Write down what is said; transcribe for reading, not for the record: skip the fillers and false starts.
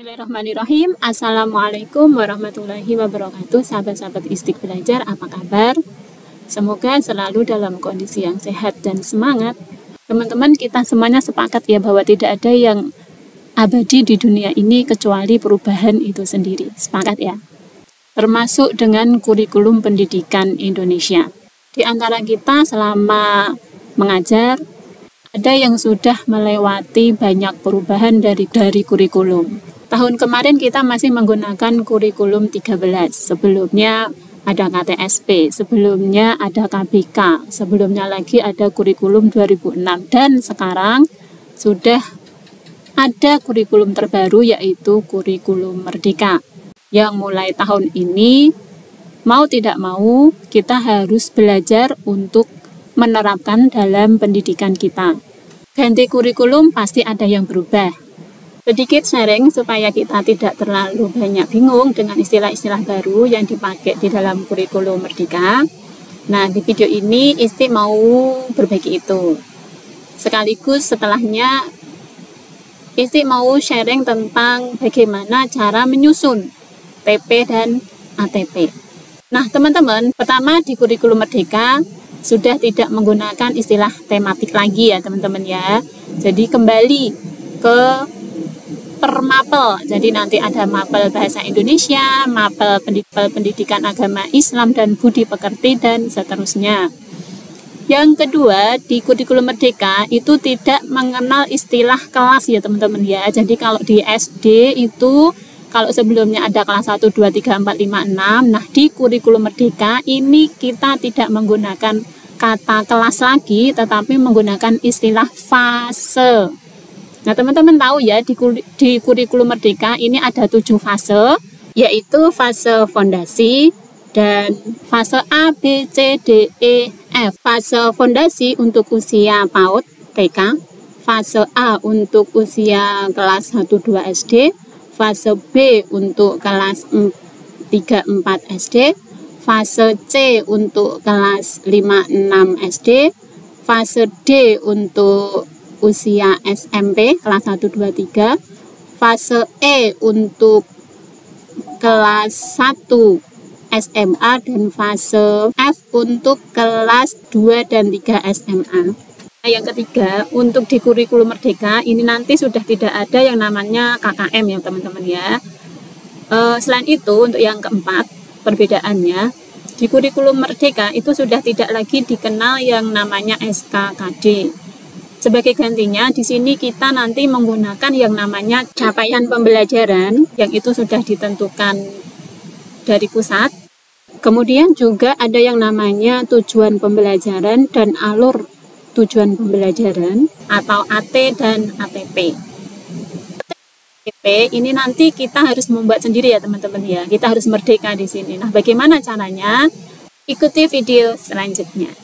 Bismillahirrahmanirrahim. Assalamualaikum warahmatullahi wabarakatuh. Sahabat-sahabat Istik Belajar, apa kabar? Semoga selalu dalam kondisi yang sehat dan semangat. Teman-teman, kita semuanya sepakat ya bahwa tidak ada yang abadi di dunia ini kecuali perubahan itu sendiri. Sepakat ya? Termasuk dengan kurikulum pendidikan Indonesia. Di antara kita selama mengajar, ada yang sudah melewati banyak perubahan dari kurikulum. Tahun kemarin kita masih menggunakan kurikulum 13. Sebelumnya ada KTSP, sebelumnya ada KBK, sebelumnya lagi ada kurikulum 2006. Dan sekarang sudah ada kurikulum terbaru, yaitu kurikulum Merdeka. Yang mulai tahun ini, mau tidak mau, kita harus belajar untuk menerapkan dalam pendidikan kita. Ganti kurikulum pasti ada yang berubah. Sedikit sharing supaya kita tidak terlalu banyak bingung dengan istilah-istilah baru yang dipakai di dalam kurikulum Merdeka. Nah, di video ini Isti mau berbagi itu. Sekaligus setelahnya Isti mau sharing tentang bagaimana cara menyusun TP dan ATP. Nah, teman-teman, pertama di kurikulum Merdeka sudah tidak menggunakan istilah tematik lagi ya teman-teman ya. Jadi kembali ke per mapel. Jadi nanti ada mapel bahasa Indonesia, mapel pendidikan agama Islam dan budi pekerti dan seterusnya. Yang kedua, di kurikulum Merdeka itu tidak mengenal istilah kelas ya teman-teman ya. Jadi kalau di SD itu kalau sebelumnya ada kelas 1, 2, 3, 4, 5, 6, nah di kurikulum Merdeka ini kita tidak menggunakan kata kelas lagi, tetapi menggunakan istilah fase. Nah teman-teman tahu ya, di kurikulum Merdeka ini ada 7 fase, yaitu fase fondasi dan fase A, B, C, D, E, F. Fase fondasi untuk usia PAUD, TK, fase A untuk usia kelas 1, 2 SD, fase B untuk kelas 3, 4 SD, fase C untuk kelas 5, 6 SD, fase D untuk usia SMP kelas 1, 2, 3, fase E untuk kelas 1 SMA, dan fase F untuk kelas 2 dan 3 SMA. Yang ketiga, untuk di kurikulum Merdeka ini nanti sudah tidak ada yang namanya KKM ya teman-teman ya. Selain itu, untuk yang keempat, perbedaannya di kurikulum Merdeka itu sudah tidak lagi dikenal yang namanya SKKD. Sebagai gantinya, di sini kita nanti menggunakan yang namanya capaian pembelajaran, yang itu sudah ditentukan dari pusat. Kemudian juga ada yang namanya tujuan pembelajaran dan alur tujuan pembelajaran atau AT dan ATP. ATP ini nanti kita harus membuat sendiri ya teman-teman ya. Kita harus merdeka di sini. Nah, bagaimana caranya? Ikuti video selanjutnya.